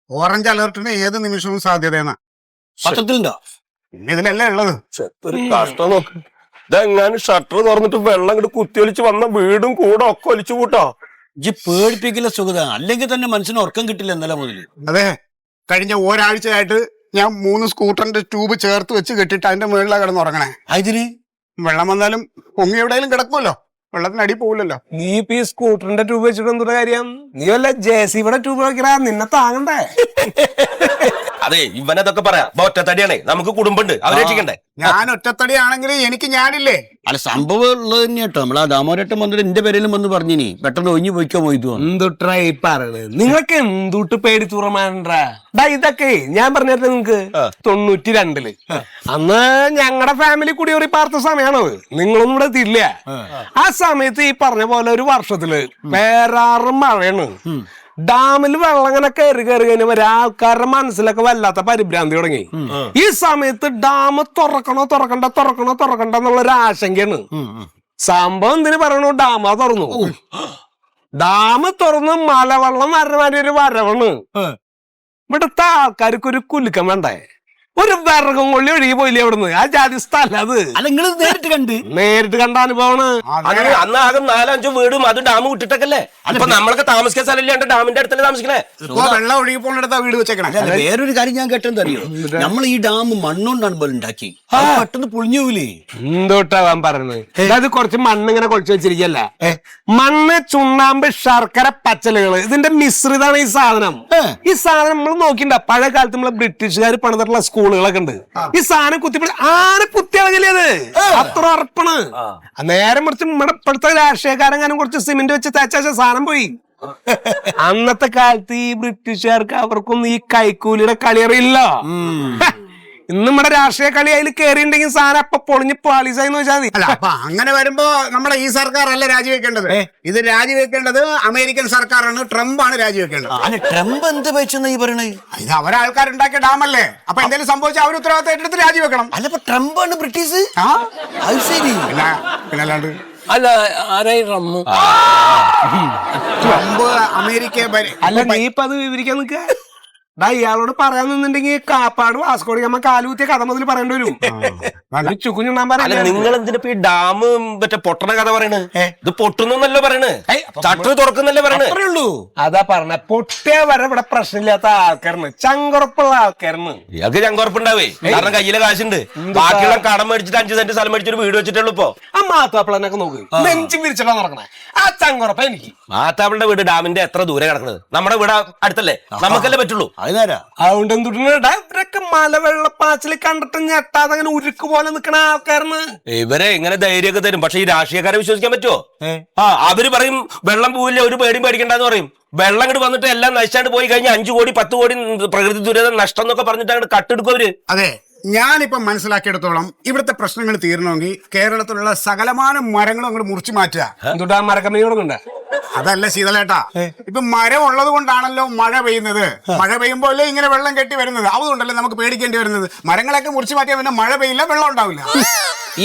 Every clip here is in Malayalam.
ഓറഞ്ച് അലർട്ടിന് ഏത് നിമിഷവും സാധ്യതയെന്നാ. പത്രത്തിലുണ്ടോ? പിന്നെ ഇതിലല്ലേ ഉള്ളത്. ഒരു കഷ്ടം നോക്ക്. ഇതെങ്ങാനും ഷട്ടർ തുറന്നിട്ട് വെള്ളം ഇങ്ങോട്ട് കുത്തിയൊലിച്ച് വന്ന വീടും കൂടെ ഒക്കെ ഒലിച്ചു കൂട്ടോ. ഇജ്ജ് പേടിപ്പിക്കില്ല സുഗത, അല്ലെങ്കിൽ തന്നെ മനസ്സിന് ഉറക്കം കിട്ടില്ല ഇന്നലെ മുതല്. അതെ, കഴിഞ്ഞ ഒരാഴ്ചയായിട്ട് ഞാൻ 3 സ്കൂട്ടറിന്റെ ട്യൂബ് ചേർത്ത് വെച്ച് കെട്ടിട്ട് അതിന്റെ മുകളിലാണ് കിടന്നുറങ്ങണേ. അതിന് വെള്ളം വന്നാലും പൊങ്ങി എവിടെയെങ്കിലും കിടക്കുമല്ലോ, വെള്ളത്തിന് അടി പോവില്ലല്ലോ. നീ ഇപ്പൊ ഈ സ്കൂട്ടറിന്റെ ട്യൂബ് വെച്ചിട്ട് എന്തുള്ള കാര്യം? നീ വല്ല JCBയുടെ ട്യൂബ് വെക്കടാ, നിന്നെ താങ്ങണ്ടേ? അതെ, ഇവനതൊക്കെ പറയാം. ഒറ്റത്തടിയാണേ, നമുക്ക് കുടുംബമുണ്ട്, അവരെ രക്ഷിക്കണ്ടേ. ഞാൻ ഒറ്റത്തടിയാണെങ്കിൽ എനിക്ക് ഞാനില്ലേ. അല്ല, സംഭവം ഉള്ളത് തന്നെ കേട്ടോ. നമ്മളാ ദാമോരട്ടം വന്നിട്ട് എന്റെ പേരിലും വന്ന് പറഞ്ഞിനി പെട്ടെന്ന് ഒഴിഞ്ഞു പോയിക്കോ പോയിട്ട് എന്തുട്രാ ഈ പറയണത്? നിങ്ങൾക്ക് എന്തുട്ട് പേടി തുറമാണ്ടാ? ഇതൊക്കെ ഞാൻ പറഞ്ഞിട്ട് നിങ്ങക്ക് 92-ല് അന്ന് ഞങ്ങളുടെ ഫാമിലി കുടിയേറി പാർത്ത സമയമാണത്. നിങ്ങളൊന്നും ഇവിടെ എത്തിയില്ല. ആ സമയത്ത് ഈ പറഞ്ഞ പോലെ ഒരു വർഷത്തില് പേരാറും മഴയാണ്. ഡാമിൽ വെള്ളം ഇങ്ങനെ കയറി കഴിഞ്ഞ വരെ ആൾക്കാരുടെ മനസ്സിലൊക്കെ വല്ലാത്ത പരിഭ്രാന്തി തുടങ്ങി. ഈ സമയത്ത് ഡാം തുറക്കണ്ട എന്നുള്ളൊരു ആശങ്കയാണ്. സംഭവം എന്തിനു പറയണു? ഡാമ തുറന്നു. ഡാം തുറന്ന് മലവെള്ളം വരണമാതിരി ഒരു വരവാണ്. ഇവിടുത്തെ ആൾക്കാർക്ക് ഒരു കുലുക്കം വേണ്ടേ? ഒരു വിറകും കൊള്ളി ഒഴുകി പോയില്ലേ അവിടുന്ന്. ആ ജാതി സ്ഥലം അത്. അല്ല, നിങ്ങൾ നേരിട്ട് കണ്ട അനുഭവമാണ്. അന്ന് ആകെ 4-5 വീടും അത് ഡാം വിട്ടിട്ടൊക്കെല്ലേ. അപ്പൊ നമ്മൾക്ക് താമസിക്കാൻ സ്ഥലമില്ലാണ്ട് ഡാമിന്റെ അടുത്തല്ലേ താമസിക്കണേ. വെള്ളം ഒഴുകി പോകേണ്ടടുത്താ വീട് വെച്ചേക്കണേ. വേറൊരു കാര്യം ഞാൻ കേട്ടെന്തറിയോ? നമ്മൾ ഈ ഡാം മണ്ണുകൊണ്ടാണ് പോലെ ഉണ്ടാക്കി, പെട്ടെന്ന് പൊളിഞ്ഞു പോയില്ലേ? എന്തോട്ടാവാൻ പറയുന്നത്? അത് കുറച്ച് മണ്ണ് ഇങ്ങനെ കൊളിച്ചു വെച്ചിരിക്കല്ല. മണ്ണ്, ചുണ്ണാമ്പ്, ശർക്കര, പച്ചലുകള്, ഇതിന്റെ മിശ്രിതാണ് ഈ സാധനം. ഈ സാധനം നമ്മൾ നോക്കിണ്ട, പഴയ കാലത്ത് നമ്മള് ബ്രിട്ടീഷുകാർ പണിതിട്ടുള്ള സ്കൂളുകളൊക്കെ ഉണ്ട്. ഈ സാധനം കുത്തിപ്പിടി ആരെ കുത്തിയാണെങ്കിലേ അത് അത്ര ഉറപ്പാണ്. നേരെ മറിച്ച് നമ്മുടെ ഇപ്പോഴത്തെ രാഷ്ട്രീയക്കാരെങ്ങാനും കുറച്ച് സിമെന്റ് വെച്ച് തേച്ച സാധനം പോയി. അന്നത്തെ കാലത്ത് ഈ ബ്രിട്ടീഷുകാർക്ക് അവർക്കൊന്നും ഈ കൈക്കൂലിയുടെ കളിയറിയില്ല. ഇന്ന് നമ്മുടെ രാഷ്ട്രീയ കളി അതിൽ കയറിയിട്ടുണ്ടെങ്കിൽ സാധനം അപ്പൊ പൊളിഞ്ഞ് പാളീസായിന്ന് വെച്ചാൽ മതി. അല്ല, അപ്പൊ അങ്ങനെ വരുമ്പോ നമ്മുടെ ഈ സർക്കാർ അല്ല രാജിവെക്കേണ്ടത്. ഇത് രാജിവെക്കേണ്ടത് അമേരിക്കൻ സർക്കാരാണ്. ട്രംപാണ് രാജിവെക്കേണ്ടത്. അല്ല, ട്രംപ് എന്ത് വെച്ചെന്നാ ഈ പറയണേ? ഇത് അവരാൾക്കാരുണ്ടാക്കിയ ഡാമല്ലേ. അപ്പൊ എന്തെങ്കിലും സംഭവിച്ചാൽ അവർ ഉത്തരവാദിത്തം ഏറ്റെടുത്ത് രാജിവെക്കണം. അല്ല, ഇപ്പൊ ട്രംപാണ് ബ്രിട്ടീഷ്. ആ, അത് ശരി. പിന്നല്ലാണ്ട് അല്ല, ആരായി ട്രംപ്? Trump America. അല്ല, നീ ഇപ്പൊ അത് വിവരിക്കാൻ നിൽക്ക. ഇയാളോട് പറയാൻ നിന്നുണ്ടെങ്കിൽ കാപ്പാട് വാസ്കോടി നമ്മ കാലുകുത്തിയ കഥ മുതൽ പറയേണ്ടി വരും. ചുക്കുഞ്ഞുണ്ടാൻ അല്ല, നിങ്ങൾ എന്തിനാ ഈ ഡാം മറ്റേ പൊട്ടണ കഥ പറയണ്? ഇത് പൊട്ടുന്നല്ലോ പറയണ്, ഷട്ടർ തുറക്കുന്നല്ലേ പറയണ്. ഉള്ളൂ. അതാ പറഞ്ഞ പൊട്ടിയ വരെ ഇവിടെ പ്രശ്നമില്ലാത്ത ആൾക്കാരാണ്, ചങ്കുറപ്പുള്ള ആൾക്കാരാണ്. ഇയാൾക്ക് ചങ്കുറപ്പുണ്ടാവേ, കാരണം കയ്യിലെ കാശുണ്ട്. ബാക്കിയുള്ള കടം മേടിച്ചിട്ട് 5 സെന്റ് സ്ഥലം മേടിച്ചൊരു വീട് വെച്ചിട്ടുള്ളൂ. ഇപ്പൊ ആ മാത്താപ്പിളനൊക്കെ നോക്ക്, നെഞ്ചും വിരിച്ചിട്ടാ നടക്കണേ. ആ ചങ്കുറപ്പ എനിക്ക്. മാത്താപ്പിളിന്റെ വീട് ഡാമിന്റെ എത്ര ദൂരെ കിടക്കുന്നത്? നമ്മുടെ വീട് അടുത്തല്ലേ, നമുക്കല്ലേ പറ്റുള്ളൂ. അതുകൊണ്ട് എന്തുട്ടൊക്കെ മലവെള്ളപ്പാച്ചിൽ കണ്ടിട്ട് ഞെട്ടാതെ അങ്ങനെ ഉരുക്ക് പോലെ നിക്കണ ആൾക്കാരന്. ഇവരെ ഇങ്ങനെ ധൈര്യമൊക്കെ തരും, പക്ഷെ ഈ രാഷ്ട്രീയക്കാരെ വിശ്വസിക്കാൻ പറ്റുമോ? അവര് പറയും വെള്ളം പോവില്ല, ഒരു പേടിയും പേടിക്കണ്ടെന്ന് പറയും. വെള്ളം ഇങ്ങോട്ട് വന്നിട്ട് എല്ലാം നശിച്ചാണ്ട് പോയി കഴിഞ്ഞാൽ 5 കോടി 10 കോടി പ്രകൃതി ദുരിതം നഷ്ടം എന്നൊക്കെ പറഞ്ഞിട്ട് അങ്ങോട്ട് കട്ടെടുക്കും അവര്. അതെ, ഞാനിപ്പം മനസ്സിലാക്കിയെടുത്തോളം ഇവിടുത്തെ പ്രശ്നങ്ങൾ തീരണമെങ്കിൽ കേരളത്തിലുള്ള സകലമാന മരങ്ങളും അങ്ങോട്ട് മുറിച്ചു മാറ്റുക. എന്തുട്ടാ മരക്കമ്മി കൊടുക്കണ്ട? അതല്ല ശീതളേട്ടാ, ഇപ്പൊ മരം ഉള്ളത് കൊണ്ടാണല്ലോ മഴ പെയ്യുന്നത്. മഴ പെയ്യുമ്പോഴല്ലേ ഇങ്ങനെ വെള്ളം കെട്ടി വരുന്നത്. അതുകൊണ്ടല്ലേ നമുക്ക് പേടിക്കേണ്ടി വരുന്നത്. മരങ്ങളൊക്കെ മുറിച്ചു മാറ്റിയാൽ പിന്നെ മഴ പെയ്യില്ല, വെള്ളം ഉണ്ടാവില്ല.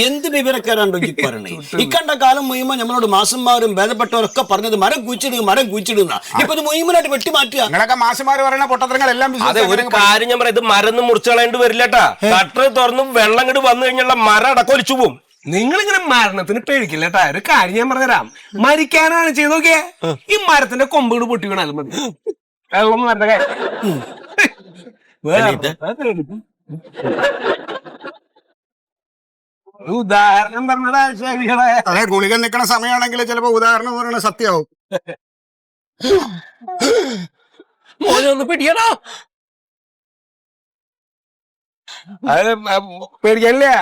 എന്ത് വിവരക്കാരാണ്ടോ ഈ പറയണേ? ഇക്കണ്ട കാലം മുഴുവൻ നമ്മളോട് മാസന്മാരും ഭേദപ്പെട്ടവരൊക്കെ പറഞ്ഞത് മരം കുഴിച്ചിടുന്ന. ഇപ്പൊ ഇത് മുഴുവനായിട്ട് വെട്ടി മാറ്റുക. നിങ്ങളൊക്കെ മാഷന്മാര് പറയുന്ന പൊട്ടത്തരങ്ങളെല്ലാം. അതെ, ഒരു കാര്യം ഞാൻ പറയാം, ഇത് മരം മുറിച്ചു കളയേണ്ടി വരില്ലട്ടാ. ഷട്ടർ തുറന്ന് വെള്ളം ഇങ്ങോട്ട് വന്നു കഴിഞ്ഞുള്ള മരം അടക്കം ഒലിച്ചു പോകും. നിങ്ങളിങ്ങനെ മരണത്തിന് പേടിക്കില്ലട്ടാ. ഒരു കാര്യം ഞാൻ പറഞ്ഞുതരാം, മരിക്കാനാണ് ചെയ്ത് നോക്കിയേ. ഈ മരത്തിന്റെ കൊമ്പുകൾ പൊട്ടി വീണാലും മതി, വെള്ളം വരണ്ട കാര്യം. ഉദാഹരണം പറഞ്ഞടാ ശരികളെ. അതെ, ഗുളിക നിൽക്കണ സമയമാണെങ്കിൽ ചിലപ്പോ ഉദാഹരണം പറയണ സത്യമാവും. മോനൊന്ന് പിടിക്കണോ? അത് പേടിക്കാനില്ലേ?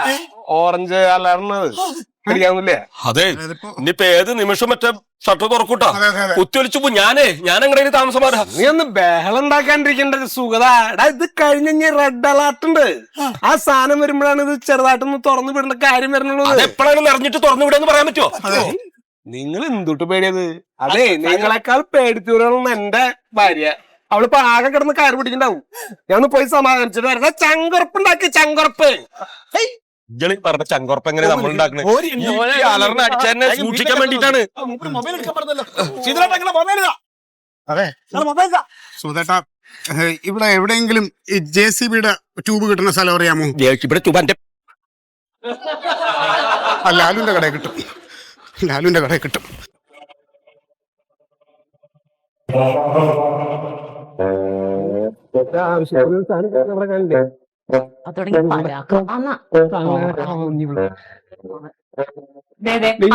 ഓറഞ്ച് അലർന്നത് പേടിക്കാന്നില്ലേ? അതെ, ഇനിയിപ്പോ ഏത് നിമിഷം മറ്റേ ഷട്ടർ തുറക്കൂട്ടാ, കുത്തിയൊലിച്ചു പോ. ഞാൻ എങ്ങനെയാണ് താമസം മാറാ? നീ ഒന്ന് ബഹളം ഉണ്ടാക്കാണ്ടിരിക്കേണ്ട സുഗത. ഇത് കഴിഞ്ഞ റെഡ് അലർട്ട് ഉണ്ട്. ആ സാധനം വരുമ്പോഴാണ് ഇത് ചെറുതായിട്ടൊന്ന് തുറന്നു വിടേണ്ട കാര്യം വരുന്നുള്ളൂ. എപ്പോഴാണ് നിറഞ്ഞിട്ട് തുറന്നു വിടാന്ന് പറയാൻ പറ്റുമോ? നിങ്ങൾ എന്തുട്ട് പേടിയത്? അതെ, നിങ്ങളെക്കാൾ പേടിത്തൂരാണ് എന്റെ ഭാര്യ. അവളിപ്പോ ആകെ കിടന്ന് കയറ് പിടിക്കണ്ടാവും. ഞാൻ ഒന്ന് പോയി സമാധാനിച്ചിട്ട് വരണ. ചങ്കുറപ്പുണ്ടാക്കി, ചങ്കുറപ്പ്. പറഞ്ഞ ചങ്കുറപ്പ് എങ്ങനെ നമ്മൾ ഉണ്ടാക്കുന്നത്? അലർന്ന് അടിച്ചതിനെ സൂക്ഷിക്കാൻ വേണ്ടിട്ടാണ്. അതെ സുധേട്ടാ, ഇവിടെ എവിടെയെങ്കിലും ഈ JCB-യുടെ ട്യൂബ് കിട്ടുന്ന സ്ഥലം അറിയാമോ? ഇവിടെ തുബന്റെ ലാലുവിന്റെ കടയിൽ കിട്ടും. ലാലുവിന്റെ കടയിൽ കിട്ടും.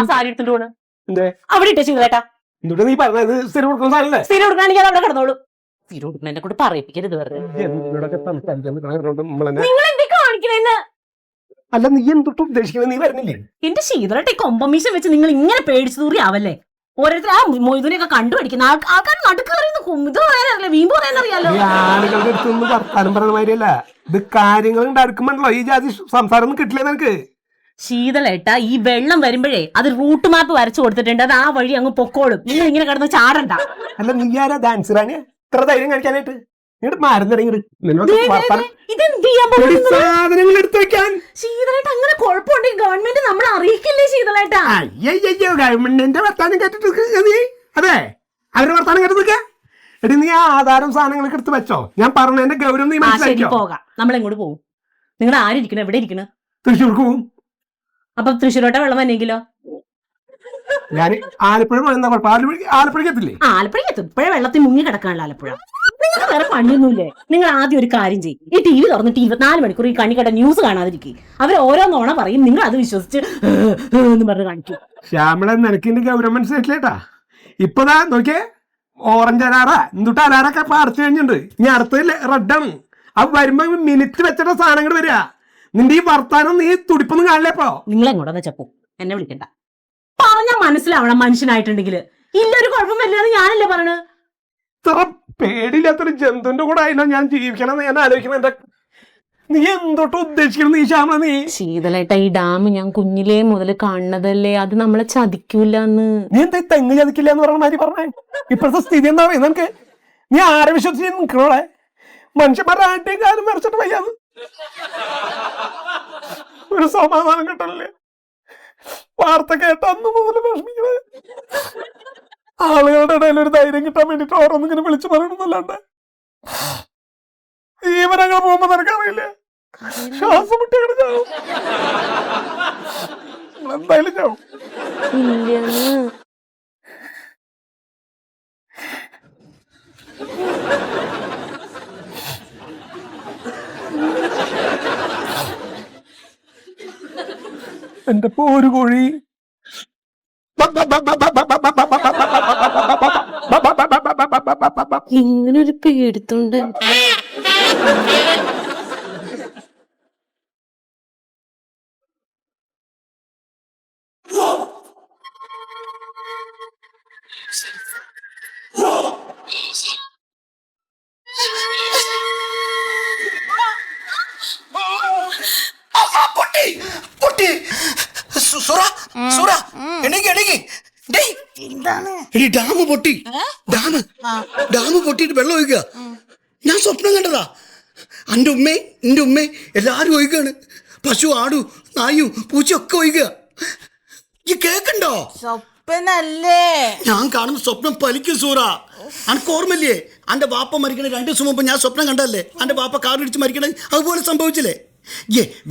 സാരി എടുത്തിട്ട് പോണ് അവിടെ ഇട്ട ചെയ്തേട്ടാ. നീ പറഞ്ഞത് സ്ഥിരം കൊടുക്കുന്ന സാധനല്ലേ? സ്ഥിരം കൊടുക്കുകയാണെങ്കിൽ അത് അവിടെ കിടന്നോളൂ. സ്ഥിരം കൊടുക്കുന്നതിനെ കൊണ്ട് പറയിപ്പിക്കരുത് വെറുതെ. നിങ്ങൾ എന്തേ കാണിക്കണേന്ന്? അല്ല, നീ എന്തൊട്ട് ഉദ്ദേശിക്കുന്നത്? നീ വരുന്നില്ലേ? എന്റെ ശീതളട്ടെ കൊമ്പമീശ വെച്ച് നിങ്ങൾ ഇങ്ങനെ പേടിച്ചു തൂറി ആവല്ലേ? ഓരോരുത്തർ ആ മൊയ്തുനെയൊക്കെ കണ്ടുപിടിക്കുന്ന ആൾക്കാർ നടുക്കറിയുന്ന ഇത് പറയാനറിയില്ല, വീമ്പ് പറയാനറിയാലോ. ഈ ആളുകളുടെ അടുത്തൊന്നും വർത്താനം പറയുന്ന മാതിരിയല്ല, ഇത് കാര്യങ്ങൾ ഉണ്ടാക്കുമ്പോണ്ടല്ലോ ഈ ജാതി സംസാരം ഒന്നും കിട്ടില്ല നിനക്ക്. ശീതളേട്ട, ഈ വെള്ളം വരുമ്പോഴേ അത് റൂട്ട് മാപ്പ് വരച്ചു കൊടുത്തിട്ടുണ്ട്. അത് ആ വഴി അങ്ങ് പൊക്കോളും. നിങ്ങൾ ഇങ്ങനെ കിടന്ന് ചാടണ്ട. അല്ല, നീ ആരാ ഡാൻസറാണ് ഇത്ര ധൈര്യം കാണിക്കാനായിട്ട്? സാധനങ്ങൾ എടുത്തു വെക്കാൻ ശീതളേട്ട അങ്ങനെ കുഴപ്പമുണ്ടെങ്കിൽ ഗവൺമെന്റ് നമ്മളെ അറിയിക്കില്ലേ ശീതളേട്ടാ? അയ്യോ, ഗവൺമെന്റിന്റെ വർത്താനം കേട്ടിട്ട് നീ അതെ അവരുടെ വർത്താനം കേട്ടിട്ട് എടി, നീ ആ ആധാരം സാധനങ്ങളൊക്കെ എടുത്ത് വെച്ചോ. ഞാൻ പറഞ്ഞതിന്റെ ഗൗരവം നീ മനസ്സിലാക്കിയോ? പോകാം. നമ്മളെങ്ങോട്ട് പോകും? നിങ്ങൾ ആരിക്കണം? എവിടെ ഇരിക്കണ? തൃശ്ശൂർക്ക് പോവും. അപ്പൊ തൃശ്ശൂരോട്ടെ വെള്ളം വന്നെങ്കിലോ? ഞാൻ ആലപ്പുഴ ആലപ്പുഴക്ക് എത്തില്ലേ? ആലപ്പുഴക്ക് എത്തും. ഇപ്പോഴേ വെള്ളത്തിൽ മുങ്ങി കിടക്കാനുള്ള ആലപ്പുഴ. നിങ്ങൾക്ക് വേറെ പണിയൊന്നുമില്ലേ? നിങ്ങൾ ആദ്യം ഒരു കാര്യം ചെയ്യും, ഈ TV തുറന്നിട്ട് 24 മണിക്കൂർ ഈ കണ്ണിക്കട ന്യൂസ് കാണാതിരിക്കും. അവർ ഓരോ നോണ പറയും, നിങ്ങൾ അത് വിശ്വസിച്ച് എന്ന് പറഞ്ഞ് കാണിക്കും. ശ്യാമള, നിനക്കിന്റെ ഗൗരവം മനസ്സിലായിട്ടാ. ഇപ്പതാ നോക്കിയേ, ഓറഞ്ച് അലാറ എന്തുട്ട് അലാറൊക്കെ അടച്ചു കഴിഞ്ഞിട്ടുണ്ട്. ഇനി അടുത്തത് റെഡാണ്. അത് വരുമ്പോ മിനിറ്റ് വെച്ചിട്ട് സാധനങ്ങൾ വരിക. നിന്റെ ഈ വർത്താനം നീ തുടിപ്പൊന്നും കാണില്ല. ഇപ്പൊ നിങ്ങൾ എങ്ങോട്ടാ ചപ്പു? എന്നെ വിളിക്കണ്ട. പറഞ്ഞാൽ മനസ്സിലാവണം മനുഷ്യനായിട്ടുണ്ടെങ്കിൽ. ഇല്ലൊരു കുഴപ്പം വരില്ലെന്ന് ഞാനല്ലേ പറയണത്. ഇത്ര പേടിയില്ലാത്തൊരു ജന്തുവിന്റെ കൂടെ ആയില്ലോ ഞാൻ ജീവിക്കണം എന്ന് ഞാൻ ആലോചിക്കണം. എന്റെ നീ എന്തോട്ട് ഉദ്ദേശിക്കണം? നീ ശ്യാമള, നീ ശീതളേട്ട, ഈ ഡാം ഞാൻ കുഞ്ഞിലേ മുതൽ കാണുന്നതല്ലേ, അത് നമ്മളെ ചതിക്കൂലെന്ന്. നീ എന്താ തെങ്ങ് ചതിക്കില്ല എന്ന് പറഞ്ഞ മാതിരി പറഞ്ഞേ? ഇപ്പോഴത്തെ സ്ഥിതി എന്താ പറയുന്നത് നിനക്ക്? നീ ആരെ വിശ്വസിച്ച് നിൽക്കണോളെ? മനുഷ്യന്മാരുടെ ആട്ടിയും കാലം മറിച്ചിട്ട് വയ്യാന്ന് ഒരു സമാധാനം കിട്ടല്ലേ? വാർത്ത കേട്ട അന്ന് മുതൽ വിഷമിക്കണേ. ആളുകളുടെ ഇടയിൽ ഒരു ധൈര്യം കിട്ടാൻ വേണ്ടിട്ട് ഓരോന്നും ഇങ്ങനെ വിളിച്ചു പറയണമെന്നല്ലാണ്ട് ജീവനങ്ങൾ പോകുമ്പോ നിനക്കറിയില്ലേ, ശ്വാസം മുട്ടിയാണ് ചാവും. എന്തായാലും ചാവും. എന്റെ പോരു കോഴി. ഇങ്ങനൊരു പേടിത്തുണ്ട്. ഡാം പൊട്ടിയിട്ട് വെള്ളം ഒഴിക്കുക. ഞാൻ സ്വപ്നം കണ്ടതാ. എൻ്റെ ഉമ്മേ എല്ലാരും ഒഴിക്കാണ്. പശു, ആടു, നായും പൂച്ചയൊക്കെ ഒഴിക്കുക. ഈ കേക്കണ്ടോ? സ്വപ്നല്ലേ? ഞാൻ കാണുന്ന സ്വപ്നം പലിക്കും സൂറ. അനക്ക് ഓർമ്മല്ലേ, അന്റെ ബാപ്പ മരിക്കണ 2 ദിവസം മുമ്പ് ഞാൻ സ്വപ്നം കണ്ടല്ലേ? അന്റെ ബാപ്പ കാറിടിച്ച് മരിക്കണേ, അതുപോലെ സംഭവിച്ചില്ലേ?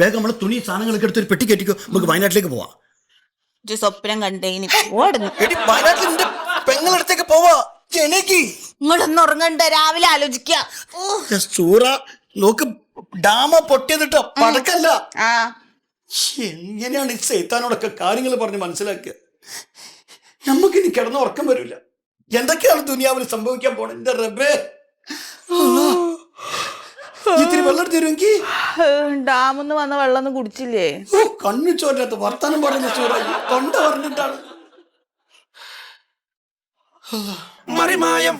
വേഗം നമ്മളെ തുണി സാധനങ്ങളൊക്കെ എടുത്ത് ഒരു പെട്ടി കെട്ടിക്കോ, നമുക്ക് വയനാട്ടിലേക്ക് പോവാം. സ്വപ്നം കണ്ടേ വയനാട്ടിൽ നിന്റെ പെങ്ങളടുത്തേക്ക് പോവാ. നിങ്ങളൊന്നും ഉറങ്ങണ്ട, രാവിലെ ആലോചിക്ക. സൂറ നോക്ക്, ഡാമ പൊട്ടിയതിട്ടോ, പടക്കല്ല. എങ്ങനെയാണ് ഈ സൈത്താനോടൊക്കെ കാര്യങ്ങൾ പറഞ്ഞ് മനസ്സിലാക്കുക? നമുക്ക് ഇനി കിടന്ന ഉറക്കം വരില്ല. എന്തൊക്കെയാണ് ദുനിയാവിൽ സംഭവിക്കാൻ പോണത്? എന്റെ റബ്ബേ, ഇത്തിരി വെള്ളം തരുമെങ്കിൽ. ഡാമെന്ന് വന്ന വെള്ളം ഒന്നും കുടിച്ചില്ലേ? കണ്ണു ചോരാത്ത വർത്താനം പറയുന്ന സൂറ, തൊണ്ട പറഞ്ഞിട്ടാണ്. മറിമായം.